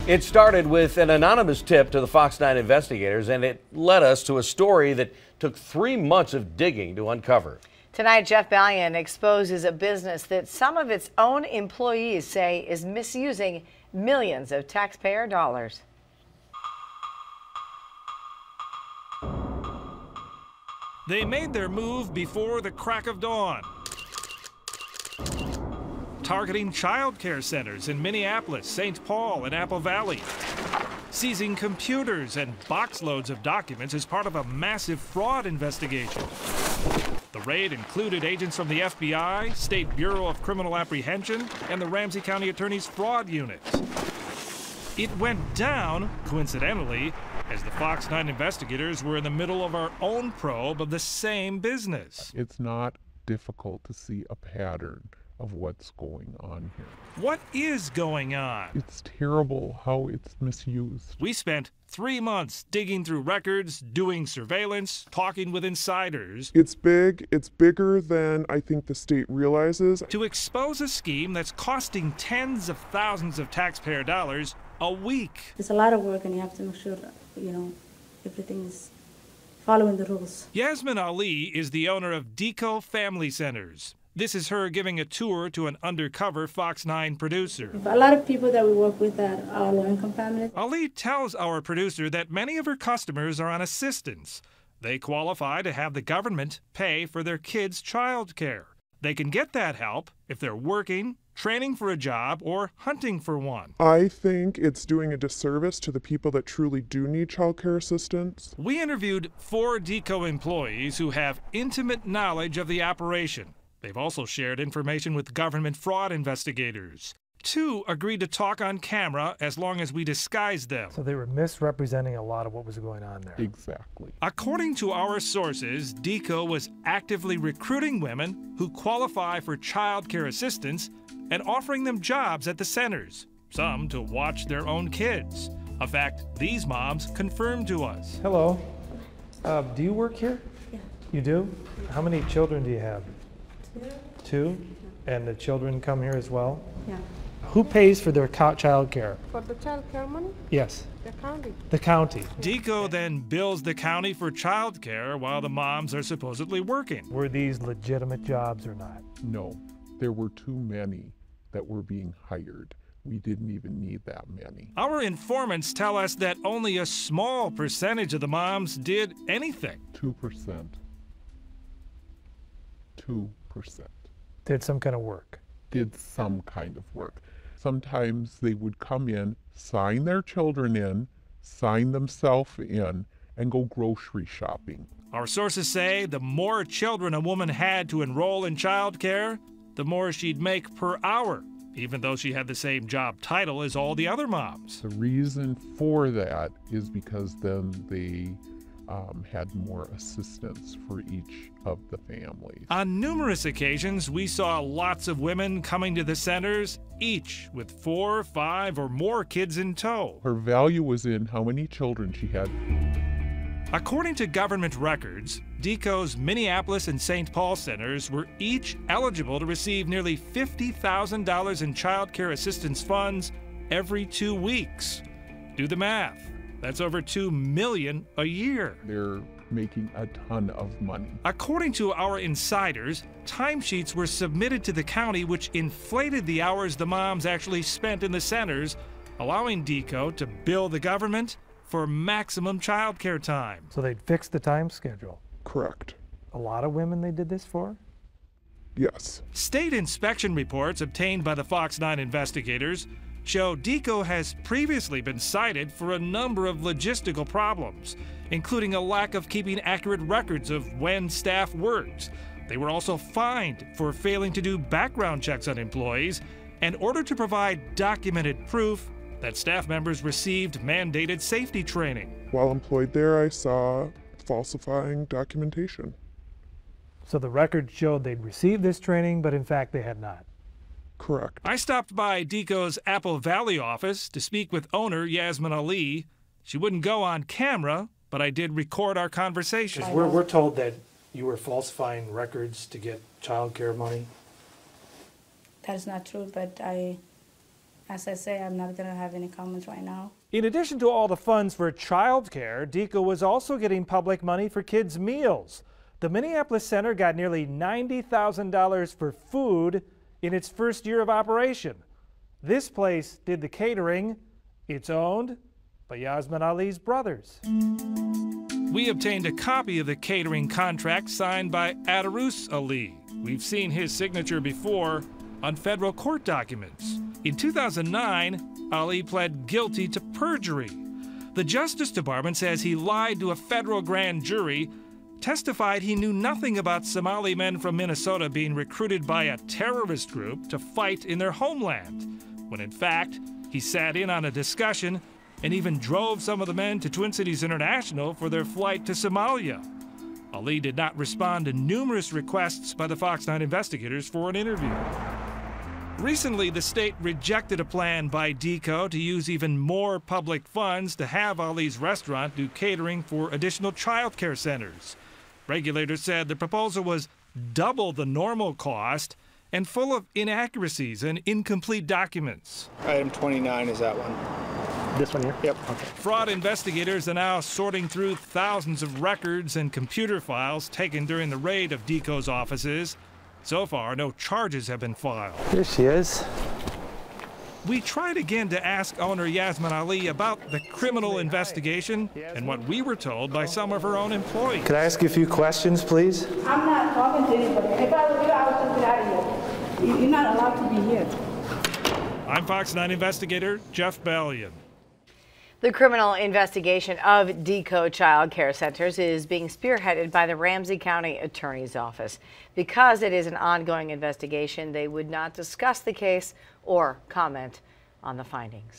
It started with an anonymous tip to the Fox 9 investigators, and it led us to a story that took 3 months of digging to uncover. Tonight, Jeff Balian exposes a business that some of its own employees say is misusing millions of taxpayer dollars. They made their move before the crack of dawn, targeting child care centers in Minneapolis, St. Paul, and Apple Valley, seizing computers and boxloads of documents as part of a massive fraud investigation. The raid included agents from the FBI, State Bureau of Criminal Apprehension, and the Ramsey County Attorney's Fraud Unit. It went down, coincidentally, as the Fox 9 investigators were in the middle of our own probe of the same business. It's not difficult to see a pattern of what's going on here. What is going on? It's terrible how it's misused. We spent 3 months digging through records, doing surveillance, talking with insiders. It's big. It's bigger than I think the state realizes. To expose a scheme that's costing tens of thousands of taxpayer dollars a week. It's a lot of work, and you have to make sure, everything is following the rules. Yasmin Ali is the owner of Deco Family Centers. This is her giving a tour to an undercover Fox 9 producer. A lot of people that we work with that are low-income families. Ali tells our producer that many of her customers are on assistance. They qualify to have the government pay for their kids' child care. They can get that help if they're working, training for a job, or hunting for one. I think it's doing a disservice to the people that truly do need childcare assistance. We interviewed 4 Deco employees who have intimate knowledge of the operation. They've also shared information with government fraud investigators. 2 agreed to talk on camera as long as we disguised them. So they were misrepresenting a lot of what was going on there. Exactly. According to our sources, Deco was actively recruiting women who qualify for child care assistance and offering them jobs at the centers, some to watch their own kids. A fact these moms confirmed to us. Hello. Do you work here? Yeah. You do? How many children do you have? 2. 2? And the children come here as well? Yeah. Who pays for their child care? For the child care money? Yes. The county. The county. Deco then bills the county for child care while the moms are supposedly working. Were these legitimate jobs or not? No, there were too many that were being hired. We didn't even need that many. Our informants tell us that only a small percentage of the moms did anything. 2%. 2%. Did some kind of work? Did some kind of work. Sometimes they would come in, sign their children in, sign themselves in, and go grocery shopping. Our sources say the more children a woman had to enroll in child care, the more she'd make per hour, even though she had the same job title as all the other moms. The reason for that is because then they had more assistance for each of the families. On numerous occasions, we saw lots of women coming to the centers, each with 4, 5, or more kids in tow. Her value was in how many children she had. According to government records, Deco's Minneapolis and St. Paul centers were each eligible to receive nearly $50,000 in child care assistance funds every 2 weeks. Do the math. That's over $2 million a year. They're making a ton of money. According to our insiders, timesheets were submitted to the county which inflated the hours the moms actually spent in the centers, allowing Deco to bill the government for maximum child care time. So they'd fix the time schedule. Correct. A lot of women they did this for? Yes. State inspection reports obtained by the Fox 9 investigators show Deco has previously been cited for a number of logistical problems, including a lack of keeping accurate records of when staff worked. They were also fined for failing to do background checks on employees in order to provide documented proof that staff members received mandated safety training. While employed there, I saw falsifying documentation. So the record showed they'd received this training, but in fact they had not. Correct. I stopped by Deco's Apple Valley office to speak with owner Yasmin Ali. She wouldn't go on camera, but I did record our conversation. We're told that you were falsifying records to get child care money. That is not true, but I as I say, I'm not going to have any comments right now. In addition to all the funds for childcare, DECO was also getting public money for kids' meals. The Minneapolis Center got nearly $90,000 for food in its first year of operation. This place did the catering. It's owned by Yasmin Ali's brothers. We obtained a copy of the catering contract signed by Adarus Ali. We've seen his signature before on federal court documents. In 2009, Ali pled guilty to perjury. The Justice Department says he lied to a federal grand jury, testified he knew nothing about Somali men from Minnesota being recruited by a terrorist group to fight in their homeland, when in fact, he sat in on a discussion and even drove some of the men to Twin Cities International for their flight to Somalia. Ali did not respond to numerous requests by the Fox 9 investigators for an interview. Recently, the state rejected a plan by DECO to use even more public funds to have Ali's restaurant do catering for additional child care centers. Regulators said the proposal was double the normal cost and full of inaccuracies and incomplete documents. Item 29 is that one. This one here? Yep. Okay. Fraud investigators are now sorting through thousands of records and computer files taken during the raid of DECO's offices. So far, no charges have been filed. Here she is. We tried again to ask owner Yasmin Ali about the criminal investigation and what we were told by some of her own employees. Could I ask you a few questions, please? I'm not talking to anybody. If I were you, I would just get out of here. You're not allowed to be here. I'm Fox 9 investigator Jeff Bellion. The criminal investigation of DECO child care centers is being spearheaded by the Ramsey County Attorney's Office. Because it is an ongoing investigation, they would not discuss the case or comment on the findings.